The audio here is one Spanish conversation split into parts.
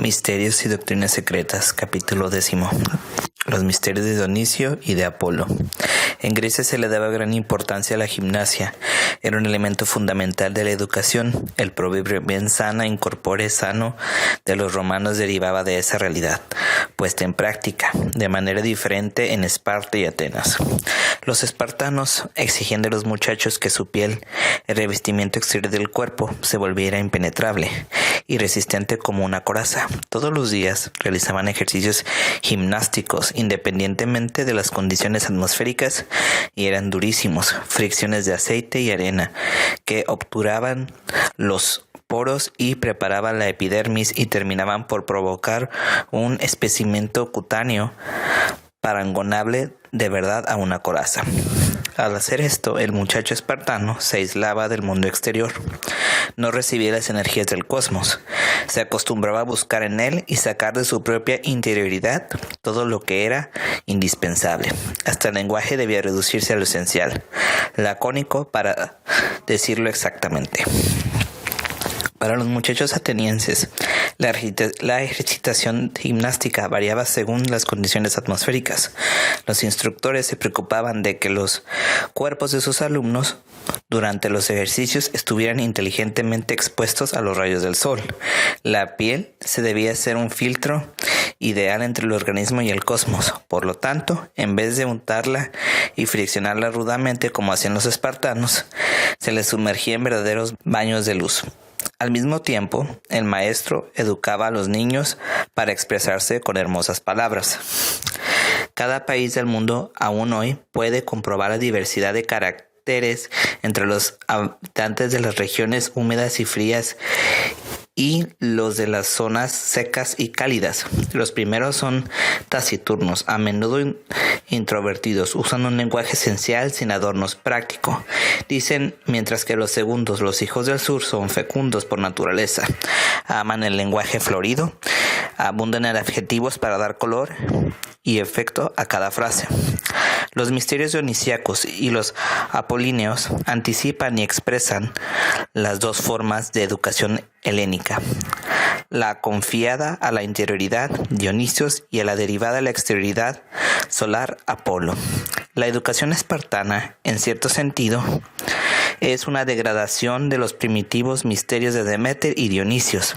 Misterios y doctrinas secretas, capítulo 10. Los misterios de Dionisio y de Apolo. En Grecia se le daba gran importancia a la gimnasia. Era un elemento fundamental de la educación. El proverbio bien sana incorpore sano de los romanos derivaba de esa realidad, puesta en práctica, de manera diferente en Esparta y Atenas. Los espartanos exigían de los muchachos que su piel, el revestimiento exterior del cuerpo, se volviera impenetrable y resistente como una coraza. Todos los días realizaban ejercicios gimnásticos independientemente de las condiciones atmosféricas y eran durísimos, fricciones de aceite y arena que obturaban los poros y preparaban la epidermis y terminaban por provocar un espécimento cutáneo parangonable de verdad a una coraza. Al hacer esto, el muchacho espartano se aislaba del mundo exterior. No recibía las energías del cosmos. Se acostumbraba a buscar en él y sacar de su propia interioridad todo lo que era indispensable. Hasta el lenguaje debía reducirse a lo esencial, lacónico para decirlo exactamente. Para los muchachos atenienses, la ejercitación gimnástica variaba según las condiciones atmosféricas. Los instructores se preocupaban de que los cuerpos de sus alumnos durante los ejercicios estuvieran inteligentemente expuestos a los rayos del sol. La piel se debía ser un filtro ideal entre el organismo y el cosmos. Por lo tanto, en vez de untarla y friccionarla rudamente como hacían los espartanos, se les sumergía en verdaderos baños de luz. Al mismo tiempo, el maestro educaba a los niños para expresarse con hermosas palabras. Cada país del mundo aún hoy puede comprobar la diversidad de caracteres entre los habitantes de las regiones húmedas y frías y los de las zonas secas y cálidas. Los primeros son taciturnos, a menudo introvertidos, usan un lenguaje esencial sin adornos, práctico. Dicen, mientras que los segundos, los hijos del sur, son fecundos por naturaleza. Aman el lenguaje florido, abundan en adjetivos para dar color y efecto a cada frase. Los misterios dionisíacos y los apolíneos anticipan y expresan las dos formas de educación helénica: la confiada a la interioridad, Dionisios, y a la derivada a la exterioridad, solar, Apolo. La educación espartana, en cierto sentido, es una degradación de los primitivos misterios de Deméter y Dionisios.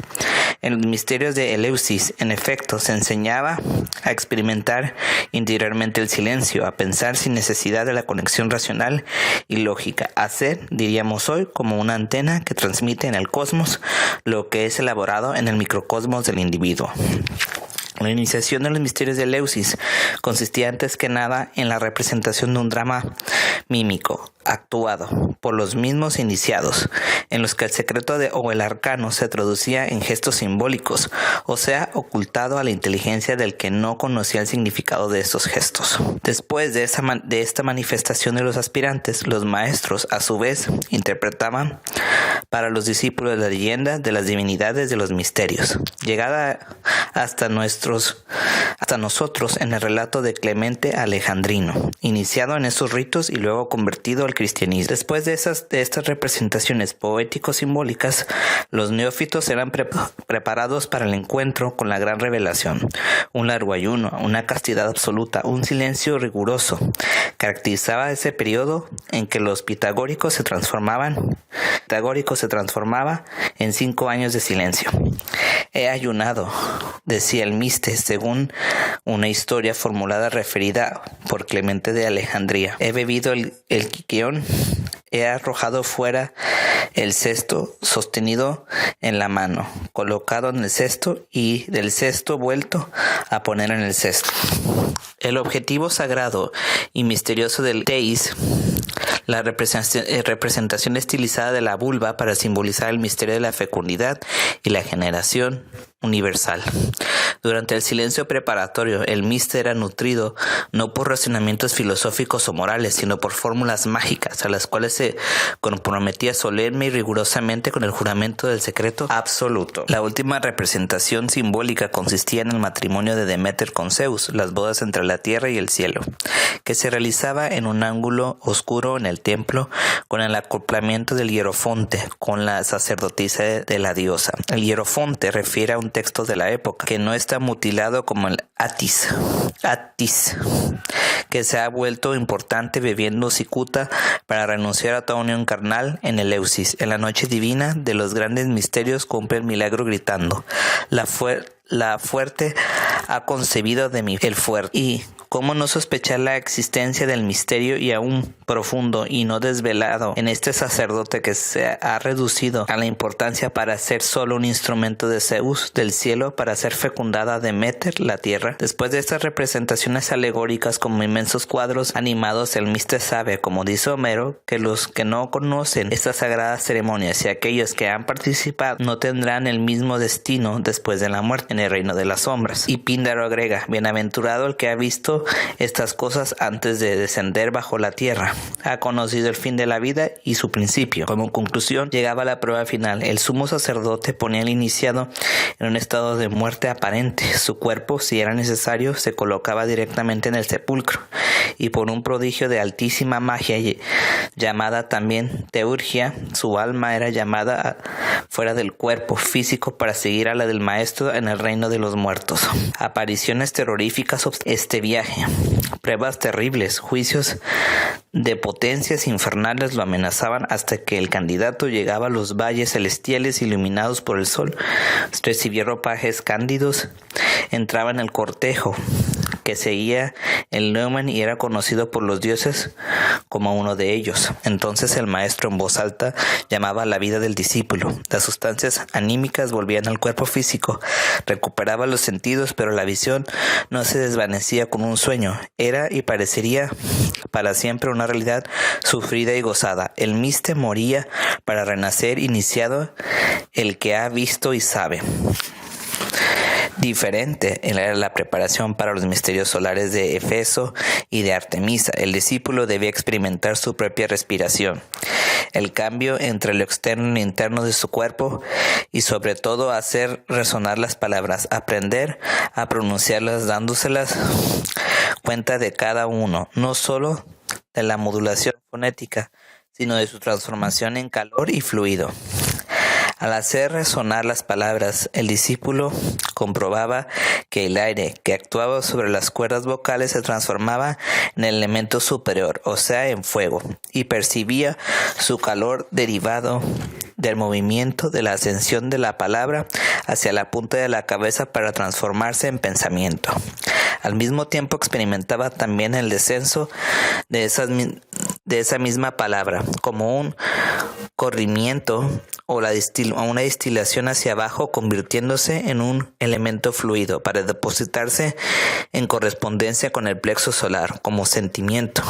En los misterios de Eleusis, en efecto, se enseñaba a experimentar interiormente el silencio, a pensar sin necesidad de la conexión racional y lógica, a ser, diríamos hoy, como una antena que transmite en el cosmos lo que es elaborado en el microcosmos del individuo. La iniciación de los misterios de Eleusis consistía antes que nada en la representación de un drama mímico, actuado por los mismos iniciados, en los que el secreto o el arcano se traducía en gestos simbólicos, o sea, ocultado a la inteligencia del que no conocía el significado de estos gestos. Después de esta manifestación de los aspirantes, los maestros, a su vez, interpretaban para los discípulos la leyenda de las divinidades de los misterios, llegada hasta nosotros en el relato de Clemente Alejandrino, iniciado en esos ritos y luego convertido al cristianismo. Después de estas representaciones poético-simbólicas, los neófitos eran preparados para el encuentro con la gran revelación. Un largo ayuno, una castidad absoluta, un silencio riguroso caracterizaba ese periodo en que los pitagóricos se transformaba en 5 años de silencio. He ayunado, decía el Miste, según una historia formulada referida por Clemente de Alejandría. He bebido el quiquión, he arrojado fuera el cesto sostenido en la mano, colocado en el cesto y del cesto vuelto a poner en el cesto. El objetivo sagrado y misterioso del teis, la representación estilizada de la vulva para simbolizar el misterio de la fecundidad y la generación universal. Durante el silencio preparatorio, el míster era nutrido no por razonamientos filosóficos o morales, sino por fórmulas mágicas a las cuales se comprometía solemne y rigurosamente con el juramento del secreto absoluto. La última representación simbólica consistía en el matrimonio de Deméter con Zeus, las bodas entre la tierra y el cielo, que se realizaba en un ángulo oscuro en el templo con el acoplamiento del hierofonte con la sacerdotisa de la diosa. El hierofonte refiere a un texto de la época que no está mutilado como el Atis, que se ha vuelto importante bebiendo cicuta para renunciar a toda unión carnal en el Eleusis. En la noche divina de los grandes misterios cumple el milagro gritando: la fuerte ha concebido de mí el fuerte. Y cómo no sospechar la existencia del misterio y aún profundo y no desvelado en este sacerdote que se ha reducido a la importancia para ser solo un instrumento de Zeus del cielo para ser fecundada Deméter, la tierra. Después de estas representaciones alegóricas como inmensos cuadros animados, el mister sabe, como dice Homero, que los que no conocen estas sagradas ceremonias y aquellos que han participado no tendrán el mismo destino después de la muerte en el reino de las sombras. Y Píndaro agrega: bienaventurado el que ha visto estas cosas antes de descender bajo la tierra, ha conocido el fin de la vida y su principio. Como conclusión, llegaba la prueba final. El sumo sacerdote ponía al iniciado en un estado de muerte aparente. Su cuerpo, si era necesario, se colocaba directamente en el sepulcro, y por un prodigio de altísima magia llamada también teurgia, su alma era llamada fuera del cuerpo físico para seguir a la del maestro en el reino de los muertos. Apariciones terroríficas este viaje, pruebas terribles, juicios de potencias infernales lo amenazaban hasta que el candidato llegaba a los valles celestiales iluminados por el sol. Recibió ropajes cándidos, entraba en el cortejo que seguía el Neumann y era conocido por los dioses como uno de ellos. Entonces el maestro en voz alta llamaba a la vida del discípulo. Las sustancias anímicas volvían al cuerpo físico, recuperaba los sentidos, pero la visión no se desvanecía con un sueño. Era y parecería para siempre una realidad sufrida y gozada. El míster moría para renacer, iniciado el que ha visto y sabe. Diferente era la preparación para los misterios solares de Éfeso y de Artemisa. El discípulo debía experimentar su propia respiración, el cambio entre lo externo y lo interno de su cuerpo, y sobre todo hacer resonar las palabras, aprender a pronunciarlas dándoselas cuenta de cada uno, no solo de la modulación fonética, sino de su transformación en calor y fluido. Al hacer resonar las palabras, el discípulo comprobaba que el aire que actuaba sobre las cuerdas vocales se transformaba en el elemento superior, o sea, en fuego, y percibía su calor derivado del movimiento de la ascensión de la palabra hacia la punta de la cabeza para transformarse en pensamiento. Al mismo tiempo experimentaba también el descenso de esa misma palabra, como un corrimiento o una destilación hacia abajo, convirtiéndose en un elemento fluido para depositarse en correspondencia con el plexo solar como sentimiento.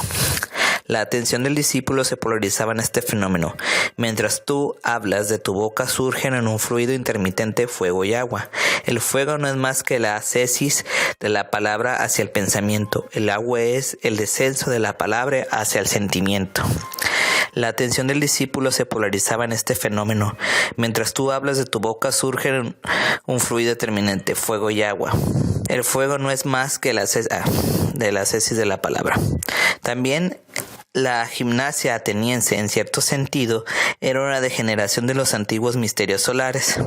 La atención del discípulo se polarizaba en este fenómeno. Mientras tú hablas, de tu boca surgen en un fluido intermitente fuego y agua. El fuego no es más que la ascesis de la palabra hacia el pensamiento. El agua es el descenso de la palabra hacia el sentimiento. La atención del discípulo se polarizaba en este fenómeno. Mientras tú hablas, de tu boca surge un fluido determinante, fuego y agua. El fuego no es más que la ascesis de la palabra. También la gimnasia ateniense, en cierto sentido, era una degeneración de los antiguos misterios solares.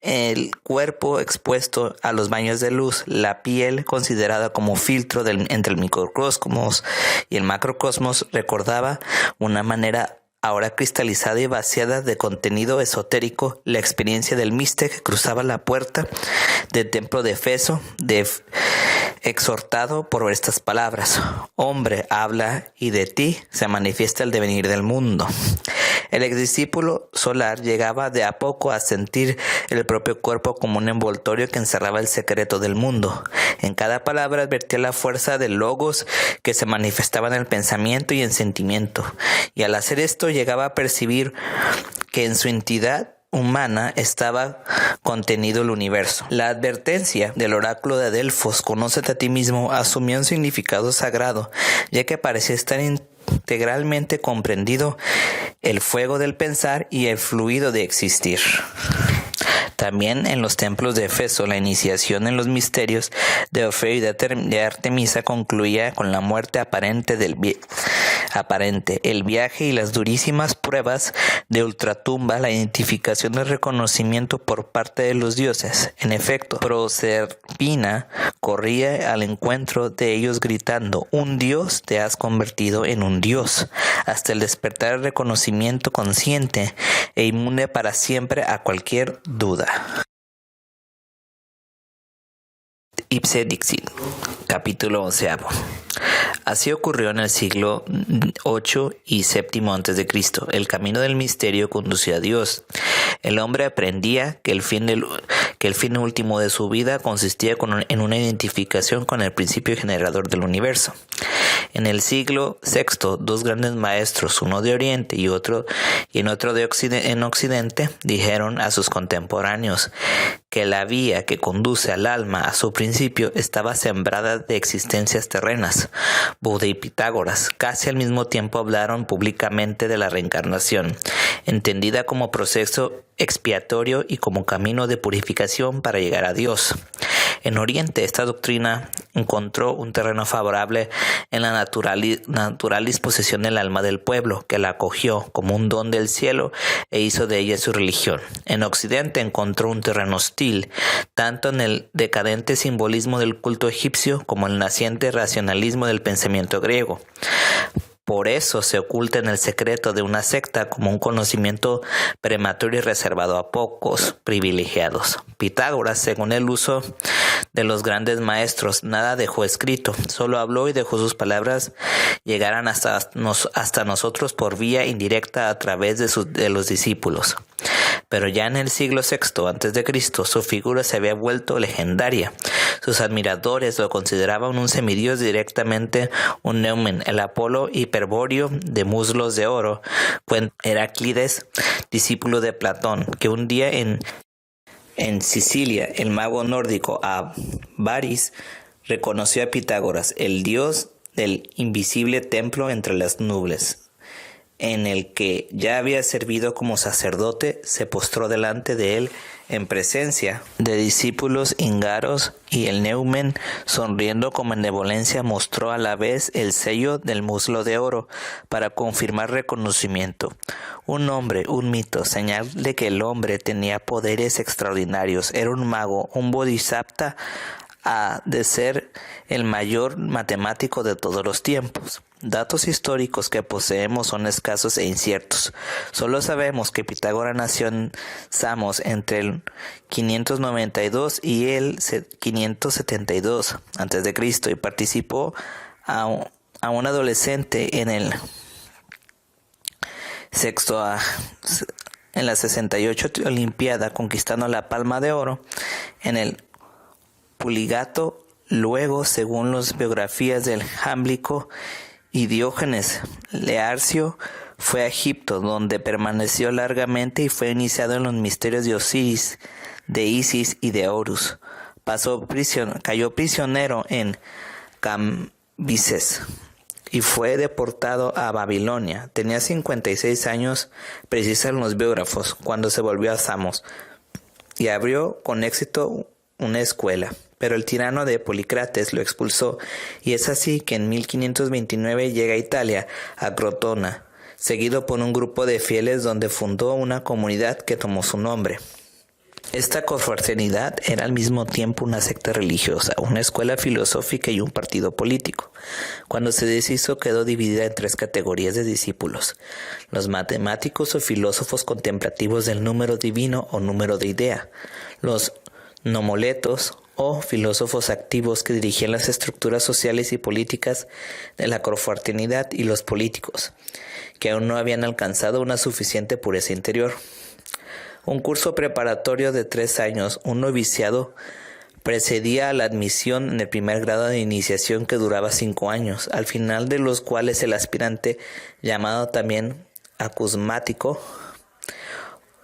El cuerpo expuesto a los baños de luz, la piel considerada como filtro entre el microcosmos y el macrocosmos, recordaba una manera ahora cristalizada y vaciada de contenido esotérico la experiencia del míster que cruzaba la puerta del templo de Éfeso, exhortado por estas palabras: hombre, habla, y de ti se manifiesta el devenir del mundo. El exdiscípulo solar llegaba de a poco a sentir el propio cuerpo como un envoltorio que encerraba el secreto del mundo. En cada palabra advertía la fuerza del logos que se manifestaba en el pensamiento y en sentimiento, y al hacer esto llegaba a percibir que en su entidad humana estaba contenido el universo. La advertencia del oráculo de Delfos, conócete a ti mismo, asumió un significado sagrado, ya que parecía estar integralmente comprendido el fuego del pensar y el fluido de existir. También en los templos de Éfeso, la iniciación en los misterios de Orfeo y de Artemisa concluía con la muerte aparente el viaje y las durísimas pruebas de ultratumba, la identificación del reconocimiento por parte de los dioses. En efecto, Proserpina corría al encuentro de ellos gritando: un dios te has convertido en un dios, hasta el despertar el reconocimiento consciente e inmune para siempre a cualquier duda. Ipse Dixit, capítulo 11. Así ocurrió en el siglo VIII y VII a.C. El camino del misterio conducía a Dios. El hombre aprendía que el fin último de su vida consistía en una identificación con el principio generador del universo. En el siglo VI, dos grandes maestros, uno de Oriente y otro en Occidente, dijeron a sus contemporáneos que la vía que conduce al alma a su principio estaba sembrada de existencias terrenas. Buda y Pitágoras casi al mismo tiempo hablaron públicamente de la reencarnación, entendida como proceso expiatorio y como camino de purificación para llegar a Dios. En Oriente, esta doctrina encontró un terreno favorable en la natural disposición del alma del pueblo, que la acogió como un don del cielo e hizo de ella su religión. En Occidente encontró un terreno hostil, tanto en el decadente simbolismo del culto egipcio como en el naciente racionalismo del pensamiento griego. Por eso se oculta en el secreto de una secta como un conocimiento prematuro y reservado a pocos privilegiados. Pitágoras, según el uso de los grandes maestros, nada dejó escrito, solo habló y dejó sus palabras llegaran hasta nosotros por vía indirecta a través de los discípulos. Pero ya en el siglo VI a.C., su figura se había vuelto legendaria. Sus admiradores lo consideraban un semidios, directamente un neumen, el Apolo hiperbóreo de muslos de oro. Heráclides, discípulo de Platón, que un día en Sicilia, el mago nórdico Avaris reconoció a Pitágoras, el dios del invisible templo entre las nubes, en el que ya había servido como sacerdote, se postró delante de él en presencia de discípulos íngaros, y el neumen, sonriendo con benevolencia, mostró a la vez el sello del muslo de oro para confirmar reconocimiento. Un hombre, un mito, señal de que el hombre tenía poderes extraordinarios. Era un mago, un bodhisattva, de ser el mayor matemático de todos los tiempos. Datos históricos que poseemos son escasos e inciertos. Solo sabemos que Pitágoras nació en Samos entre el 592 y el 572 a.C. y participó a un adolescente en la 68 Olimpiada, conquistando la palma de oro en el Puligato. Luego, según las biografías del Jámblico y Diógenes Laercio, fue a Egipto, donde permaneció largamente y fue iniciado en los misterios de Osiris, de Isis y de Horus. Cayó prisionero en Cambises y fue deportado a Babilonia. Tenía 56 años, precisan los biógrafos, cuando se volvió a Samos y abrió con éxito una escuela. Pero el tirano de Polícrates lo expulsó, y es así que en 1529 llega a Italia, a Crotona, seguido por un grupo de fieles donde fundó una comunidad que tomó su nombre. Esta confraternidad era al mismo tiempo una secta religiosa, una escuela filosófica y un partido político. Cuando se deshizo, quedó dividida en tres categorías de discípulos: los matemáticos o filósofos contemplativos del número divino o número de idea, los nomoletos o filósofos activos que dirigían las estructuras sociales y políticas de la confraternidad, y los políticos, que aún no habían alcanzado una suficiente pureza interior. Un curso preparatorio de 3 años, un noviciado, precedía a la admisión en el primer grado de iniciación, que duraba 5 años, al final de los cuales el aspirante, llamado también acusmático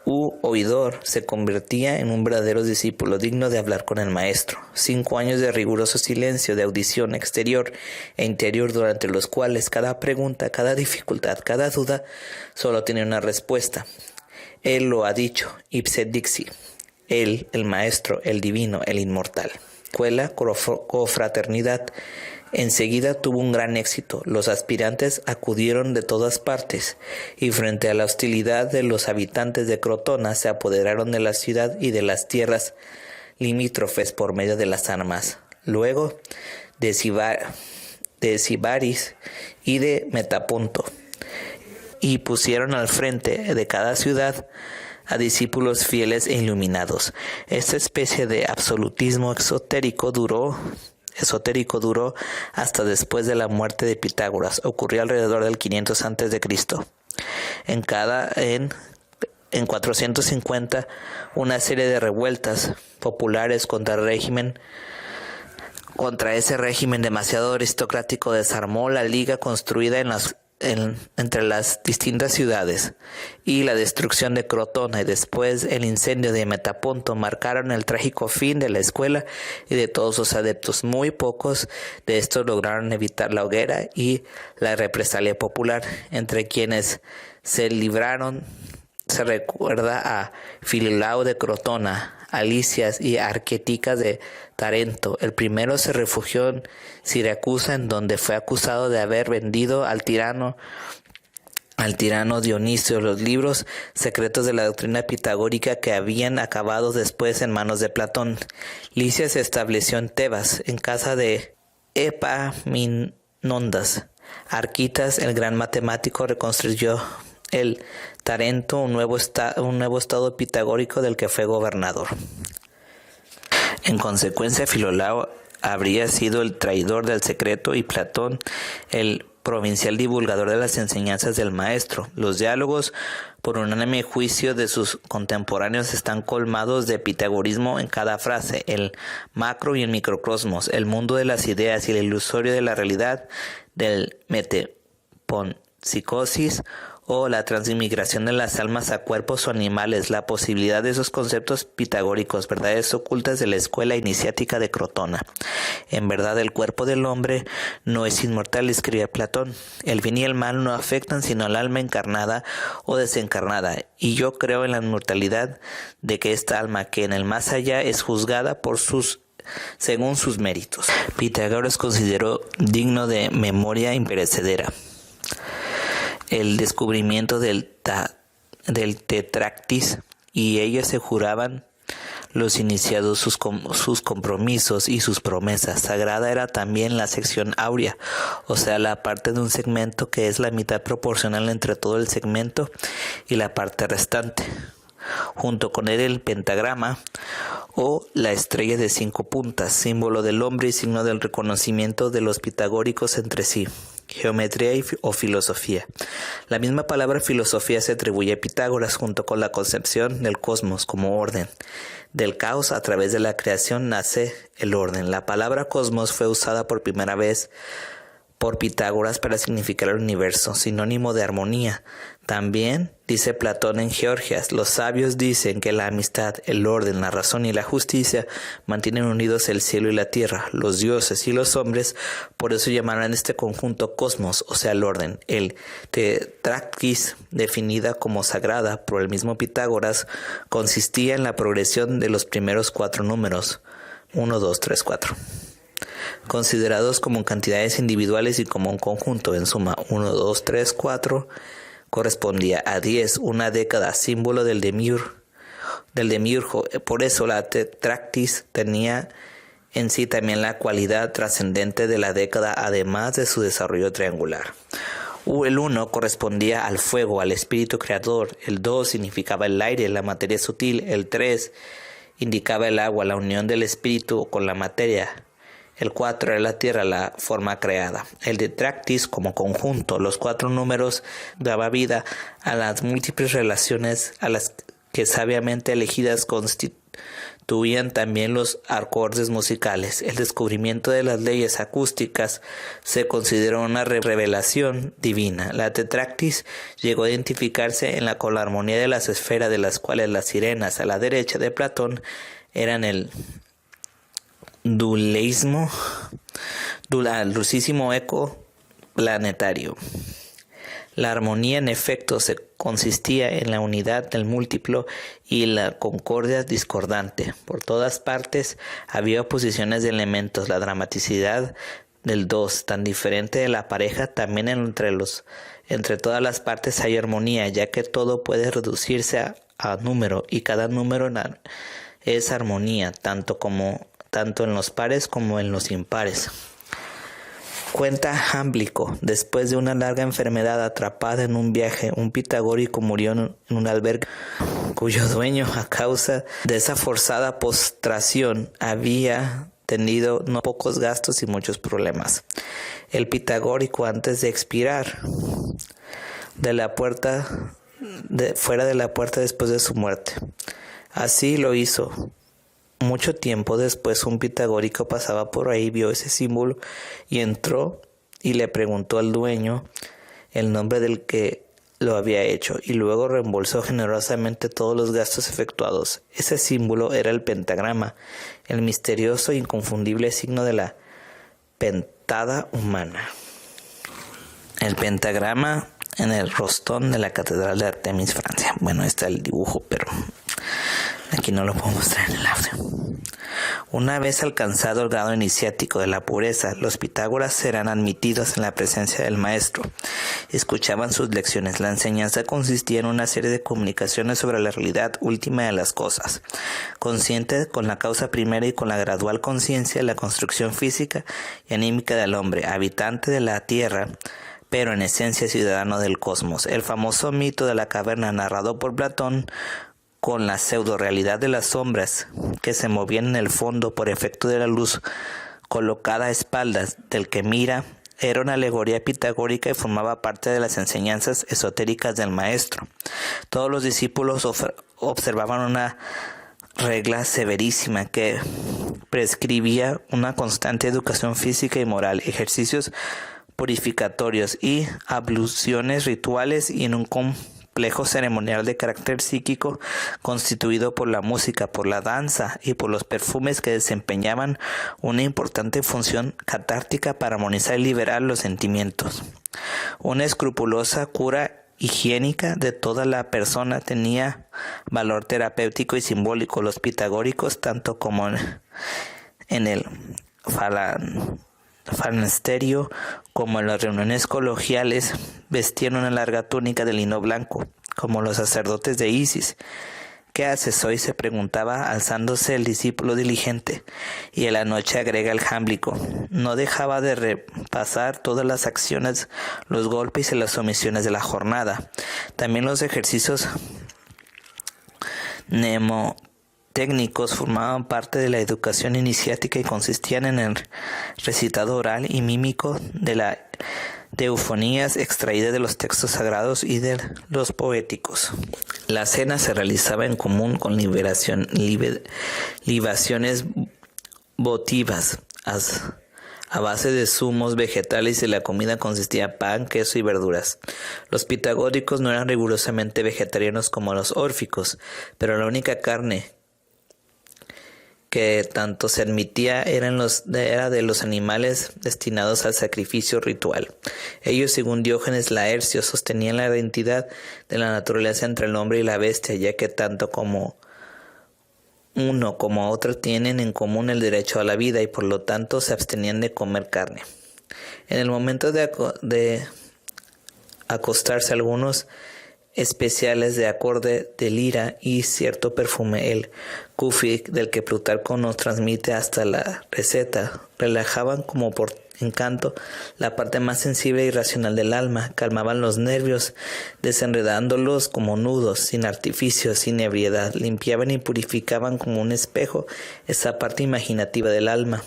oidor se convertía en un verdadero discípulo digno de hablar con el maestro. 5 años de riguroso silencio, de audición exterior e interior, durante los cuales cada pregunta, cada dificultad, cada duda solo tiene una respuesta. Él lo ha dicho, ipse dixi. Él, el maestro, el divino, el inmortal. Escuela, confraternidad. Enseguida tuvo un gran éxito. Los aspirantes acudieron de todas partes y frente a la hostilidad de los habitantes de Crotona se apoderaron de la ciudad y de las tierras limítrofes por medio de las armas. Luego de Sibaris y de Metaponto, y pusieron al frente de cada ciudad a discípulos fieles e iluminados. Esta especie de absolutismo esotérico duró hasta después de la muerte de Pitágoras. Ocurrió alrededor del 500 a.C. En 450, una serie de revueltas populares contra ese régimen demasiado aristocrático desarmó la liga construida entre las distintas ciudades, y la destrucción de Crotona y después el incendio de Metaponto marcaron el trágico fin de la escuela y de todos sus adeptos. Muy pocos de estos lograron evitar la hoguera y la represalia popular. Entre quienes se libraron se recuerda a Fililao de Crotona, a Lisias y a Arqueticas de Tarento. El primero se refugió en Siracusa, en donde fue acusado de haber vendido al tirano Dionisio los libros secretos de la doctrina pitagórica, que habían acabado después en manos de Platón. Lisias se estableció en Tebas, en casa de Epaminondas. Arquitas, el gran matemático, reconstruyó el Tarento, un nuevo estado pitagórico del que fue gobernador. En consecuencia, Filolao habría sido el traidor del secreto y Platón el provincial divulgador de las enseñanzas del maestro. Los diálogos, por unánime juicio de sus contemporáneos, están colmados de pitagorismo en cada frase. El macro y el microcosmos, el mundo de las ideas y el ilusorio de la realidad, del metempsicosis o la transmigración de las almas a cuerpos o animales, la posibilidad de esos conceptos pitagóricos, verdades ocultas de la escuela iniciática de Crotona. En verdad, el cuerpo del hombre no es inmortal, escribe Platón. El bien y el mal no afectan sino al alma encarnada o desencarnada, y yo creo en la inmortalidad de que esta alma, que en el más allá es juzgada según sus méritos. Pitágoras consideró digno de memoria imperecedera el descubrimiento del Tetractis, y ellos se juraban los iniciados sus compromisos y sus promesas. Sagrada era también la sección áurea, o sea, la parte de un segmento que es la mitad proporcional entre todo el segmento y la parte restante. Junto con él el pentagrama o la estrella de 5 puntas, símbolo del hombre y signo del reconocimiento de los pitagóricos entre sí. Geometría o filosofía. La misma palabra filosofía se atribuye a Pitágoras, junto con la concepción del cosmos como orden. Del caos, a través de la creación, nace el orden. La palabra cosmos fue usada por primera vez por Pitágoras para significar el universo, sinónimo de armonía. También dice Platón en Georgias: los sabios dicen que la amistad, el orden, la razón y la justicia mantienen unidos el cielo y la tierra, los dioses y los hombres. Por eso llamaron este conjunto cosmos, o sea, el orden. El tetractis, definida como sagrada por el mismo Pitágoras, consistía en la progresión de los primeros 4 números, 1, 2, 3, 4. Considerados como cantidades individuales y como un conjunto. En suma, 1, 2, 3, 4 correspondía a 10, una década, símbolo del demiurgo. Por eso la tetractis tenía en sí también la cualidad trascendente de la década, además de su desarrollo triangular. El 1 correspondía al fuego, al espíritu creador. El 2 significaba el aire, la materia sutil. El 3 indicaba el agua, la unión del espíritu con la materia. El 4 era la tierra, la forma creada. El tetractis como conjunto, los 4 números, daba vida a las múltiples relaciones a las que sabiamente elegidas constituían constituían también los acordes musicales. El descubrimiento de las leyes acústicas se consideró una revelación divina. La tetractis llegó a identificarse con la armonía de las esferas, de las cuales las sirenas a la derecha de Platón eran el dulcísimo eco planetario. La armonía, en efecto, se consistía en la unidad del múltiplo y la concordia discordante. Por todas partes había oposiciones de elementos. La dramaticidad del dos, tan diferente de la pareja, también entre todas las partes hay armonía, ya que todo puede reducirse a número, y cada número es armonía, tanto en los pares como en los impares. Cuenta Jámblico: después de una larga enfermedad, atrapada en un viaje, un pitagórico murió en un albergue cuyo dueño, a causa de esa forzada postración, había tenido no pocos gastos y muchos problemas. El pitagórico, antes de expirar, fuera de la puerta después de su muerte. Así lo hizo. Mucho tiempo después, un pitagórico pasaba por ahí, vio ese símbolo y entró y le preguntó al dueño el nombre del que lo había hecho, y luego reembolsó generosamente todos los gastos efectuados. Ese símbolo era el pentagrama, el misterioso e inconfundible signo de la pentada humana. El pentagrama en el rostón de la Catedral de Artemis, Francia. Bueno, está el dibujo, pero aquí no lo puedo mostrar en el audio. Una vez alcanzado el grado iniciático de la pureza, los Pitágoras eran admitidos en la presencia del maestro. Escuchaban sus lecciones. La enseñanza consistía en una serie de comunicaciones sobre la realidad última de las cosas, consciente con la causa primera y con la gradual conciencia de la construcción física y anímica del hombre, habitante de la tierra, pero en esencia ciudadano del cosmos. El famoso mito de la caverna, narrado por Platón, con la pseudo-realidad de las sombras que se movían en el fondo por efecto de la luz colocada a espaldas del que mira, era una alegoría pitagórica y formaba parte de las enseñanzas esotéricas del maestro. Todos los discípulos observaban una regla severísima que prescribía una constante educación física y moral, ejercicios purificatorios y abluciones rituales, y en un complejo ceremonial de carácter psíquico constituido por la música, por la danza y por los perfumes, que desempeñaban una importante función catártica para armonizar y liberar los sentimientos. Una escrupulosa cura higiénica de toda la persona tenía valor terapéutico y simbólico. Los pitagóricos, tanto como en el falasterio como en las reuniones colegiales, vestían una larga túnica de lino blanco, como los sacerdotes de Isis. ¿Qué haces hoy?, se preguntaba, alzándose el discípulo diligente. Y en la noche, agrega el Jámblico, no dejaba de repasar todas las acciones, los golpes y las omisiones de la jornada. También los ejercicios mnemotécnicos formaban parte de la educación iniciática y consistían en el recitado oral y mímico de eufonías extraídas de los textos sagrados y de los poéticos. La cena se realizaba en común con libaciones votivas a base de zumos vegetales, y la comida consistía en pan, queso y verduras. Los pitagóricos no eran rigurosamente vegetarianos como los órficos, pero la única carne que tanto se admitía era de los animales destinados al sacrificio ritual. Ellos, según Diógenes Laercio, sostenían la identidad de la naturaleza entre el hombre y la bestia, ya que tanto como uno como otro tienen en común el derecho a la vida, y por lo tanto se abstenían de comer carne. En el momento de acostarse, algunos especiales de acorde de lira y cierto perfume, el Kufik, del que Plutarco nos transmite hasta la receta, relajaban como por encanto la parte más sensible y racional del alma, calmaban los nervios, desenredándolos como nudos, sin artificio, sin ebriedad, limpiaban y purificaban como un espejo esa parte imaginativa del alma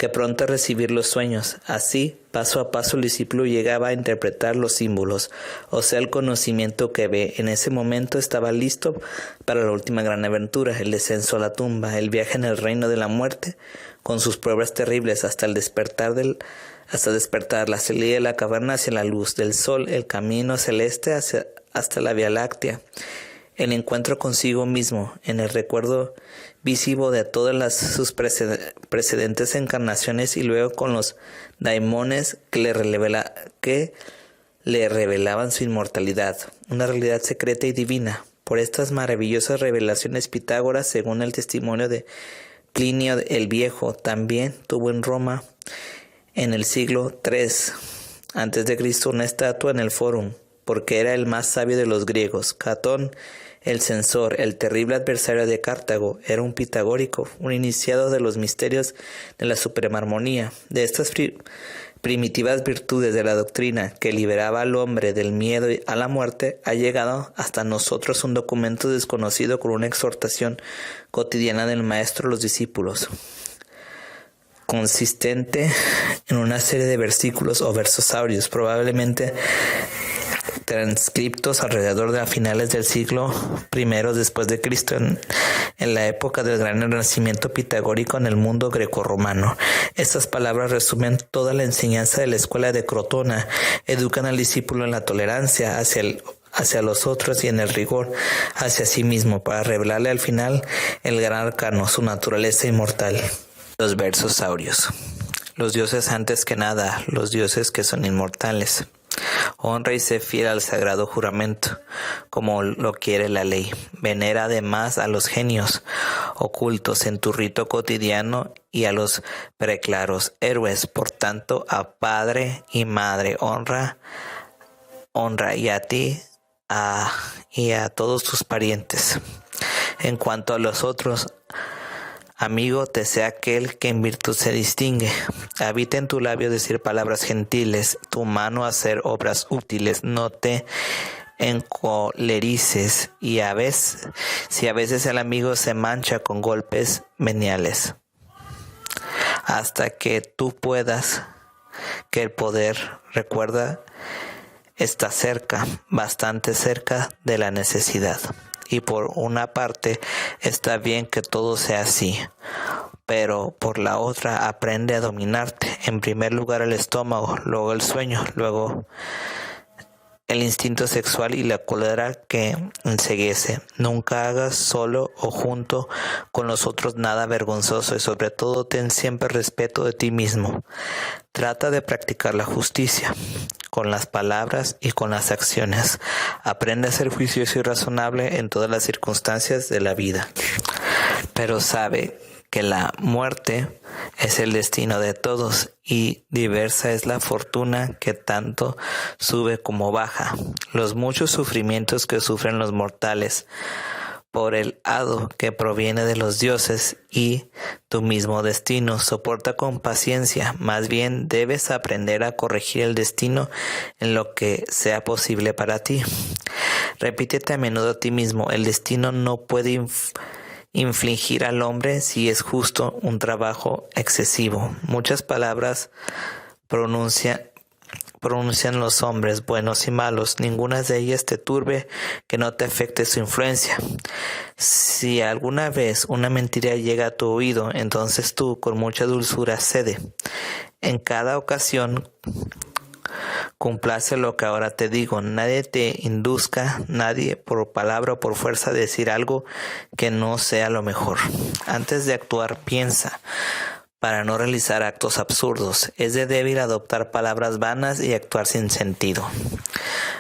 que pronto a recibir los sueños. Así, paso a paso el discípulo llegaba a interpretar los símbolos, o sea, el conocimiento que ve. En ese momento estaba listo para la última gran aventura, el descenso a la tumba, el viaje en el reino de la muerte, con sus pruebas terribles hasta despertar, la salida de la caverna hacia la luz del sol, el camino celeste hasta la Vía Láctea, el encuentro consigo mismo, en el recuerdo visivo de todas sus precedentes encarnaciones y luego con los daimones que le revelaban su inmortalidad, una realidad secreta y divina. Por estas maravillosas revelaciones Pitágoras, según el testimonio de Plinio el Viejo, también tuvo en Roma en el siglo III a.C. una estatua en el Fórum, porque era el más sabio de los griegos. Catón, el censor, el terrible adversario de Cartago, era un pitagórico, un iniciado de los misterios de la suprema armonía. De estas primitivas virtudes de la doctrina que liberaba al hombre del miedo a la muerte, ha llegado hasta nosotros un documento desconocido con una exhortación cotidiana del maestro a los discípulos, consistente en una serie de versículos o versosaurios, probablemente transcriptos alrededor de finales del siglo I después de Cristo, en la época del gran renacimiento pitagórico en el mundo grecorromano. Estas palabras resumen toda la enseñanza de la escuela de Crotona, educan al discípulo en la tolerancia hacia los otros y en el rigor hacia sí mismo, para revelarle al final el gran arcano, su naturaleza inmortal. Los versosaurios. Los dioses antes que nada, los dioses que son inmortales. Honra y sé fiel al sagrado juramento, como lo quiere la ley. Venera además a los genios ocultos en tu rito cotidiano y a los preclaros héroes. Por tanto, a padre y madre honra y a ti y a todos tus parientes. En cuanto a los otros, amigo te sea aquel que en virtud se distingue. Habita en tu labio decir palabras gentiles, tu mano hacer obras útiles. No te encolerices y si a veces el amigo se mancha con golpes veniales, hasta que tú puedas, que el poder, recuerda, está cerca, bastante cerca de la necesidad. Y por una parte está bien que todo sea así, pero por la otra aprende a dominarte. En primer lugar el estómago, luego el sueño, luego el instinto sexual y la cólera que enceguece. Nunca hagas solo o junto con los otros nada vergonzoso y sobre todo ten siempre respeto de ti mismo. Trata de practicar la justicia con las palabras y con las acciones. Aprende a ser juicioso y razonable en todas las circunstancias de la vida. Pero sabe que la muerte es el destino de todos y diversa es la fortuna que tanto sube como baja. Los muchos sufrimientos que sufren los mortales por el hado que proviene de los dioses y tu mismo destino, soporta con paciencia. Más bien debes aprender a corregir el destino en lo que sea posible para ti. Repítete a menudo a ti mismo: el destino no puede infligir al hombre, si es justo, un trabajo excesivo. Muchas palabras pronuncian los hombres, buenos y malos. Ninguna de ellas te turbe, que no te afecte su influencia. Si alguna vez una mentira llega a tu oído, entonces tú, con mucha dulzura, cede. En cada ocasión, complace lo que ahora te digo. Nadie te induzca, nadie por palabra o por fuerza a decir algo que no sea lo mejor. Antes de actuar, piensa, para no realizar actos absurdos. Es de débil adoptar palabras vanas y actuar sin sentido.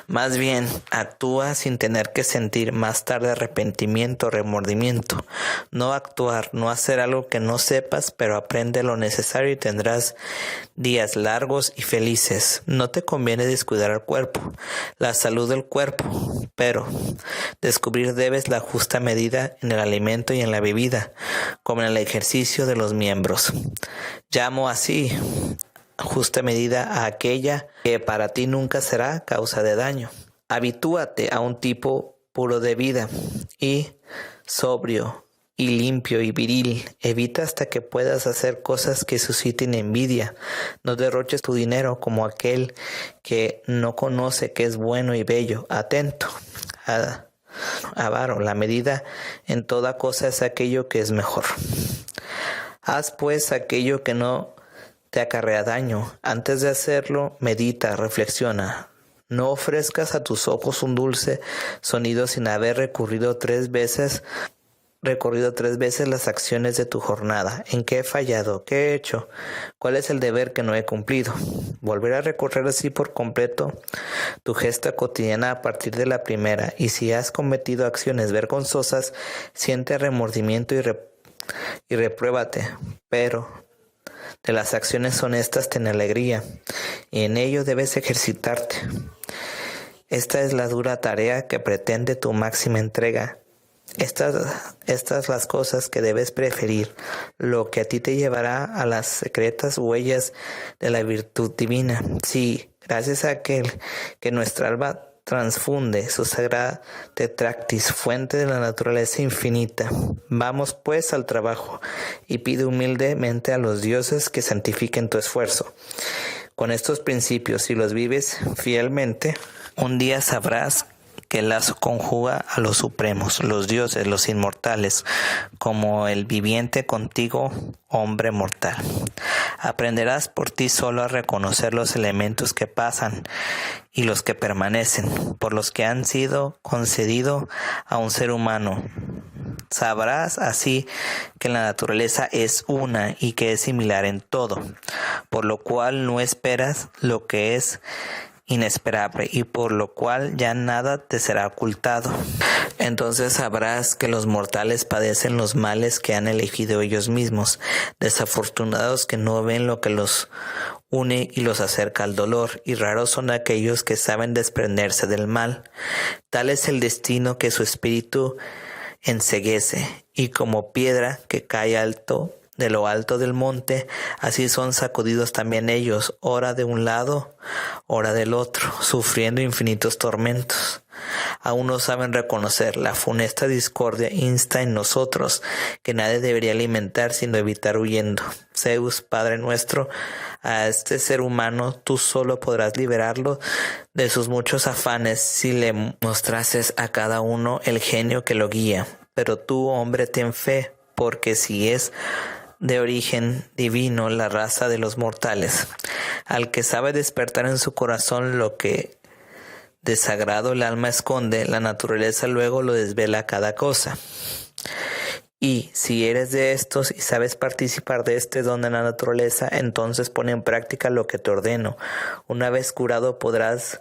Más bien, actúa sin tener que sentir más tarde arrepentimiento o remordimiento. No actuar, no hacer algo que no sepas, pero aprende lo necesario y tendrás días largos y felices. No te conviene descuidar el cuerpo, la salud del cuerpo, pero descubrir debes la justa medida en el alimento y en la bebida, como en el ejercicio de los miembros. Llamo así justa medida a aquella que para ti nunca será causa de daño. Habitúate a un tipo puro de vida y sobrio y limpio y viril. Evita hasta que puedas hacer cosas que susciten envidia. No derroches tu dinero como aquel que no conoce que es bueno y bello. Atento. Avaro, la medida en toda cosa es aquello que es mejor. Haz pues aquello que no te acarrea daño. Antes de hacerlo, medita, reflexiona. No ofrezcas a tus ojos un dulce sonido sin haber recorrido tres veces las acciones de tu jornada. ¿En qué he fallado? ¿Qué he hecho? ¿Cuál es el deber que no he cumplido? Volver a recorrer así por completo tu gesta cotidiana a partir de la primera. Y si has cometido acciones vergonzosas, siente remordimiento y repruébate. Pero de las acciones honestas ten alegría, y en ello debes ejercitarte. Esta es la dura tarea que pretende tu máxima entrega. Estas las cosas que debes preferir, lo que a ti te llevará a las secretas huellas de la virtud divina. Sí, gracias a aquel que nuestra alma transfunde su sagrada tetractis, fuente de la naturaleza infinita. Vamos pues al trabajo y pide humildemente a los dioses que santifiquen tu esfuerzo. Con estos principios, si los vives fielmente, un día sabrás que el lazo conjuga a los supremos, los dioses, los inmortales, como el viviente contigo, hombre mortal. Aprenderás por ti solo a reconocer los elementos que pasan y los que permanecen, por los que han sido concedidos a un ser humano. Sabrás así que la naturaleza es una y que es similar en todo, por lo cual no esperas lo que es inesperable y por lo cual ya nada te será ocultado. Entonces sabrás que los mortales padecen los males que han elegido ellos mismos, desafortunados que no ven lo que los une y los acerca al dolor, y raros son aquellos que saben desprenderse del mal. Tal es el destino que su espíritu enceguece, y como piedra que cae de lo alto del monte, así son sacudidos también ellos, ora de un lado, ora del otro, sufriendo infinitos tormentos. Aún no saben reconocer la funesta discordia insta en nosotros, que nadie debería alimentar sino evitar huyendo. Zeus, Padre nuestro, a este ser humano tú solo podrás liberarlo de sus muchos afanes si le mostrases a cada uno el genio que lo guía. Pero tú, hombre, ten fe, porque si es de origen divino la raza de los mortales, al que sabe despertar en su corazón lo que de sagrado el alma esconde, la naturaleza luego lo desvela a cada cosa. Y si eres de estos y sabes participar de este don de la naturaleza, entonces pon en práctica lo que te ordeno. Una vez curado podrás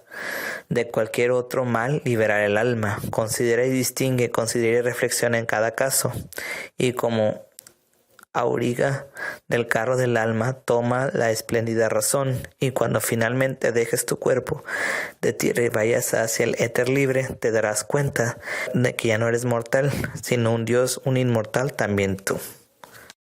de cualquier otro mal liberar el alma. Considera y distingue, considera y reflexiona en cada caso. Y como auriga del carro del alma, toma la espléndida razón, y cuando finalmente dejes tu cuerpo de tierra y vayas hacia el éter libre, te darás cuenta de que ya no eres mortal, sino un dios, un inmortal también tú.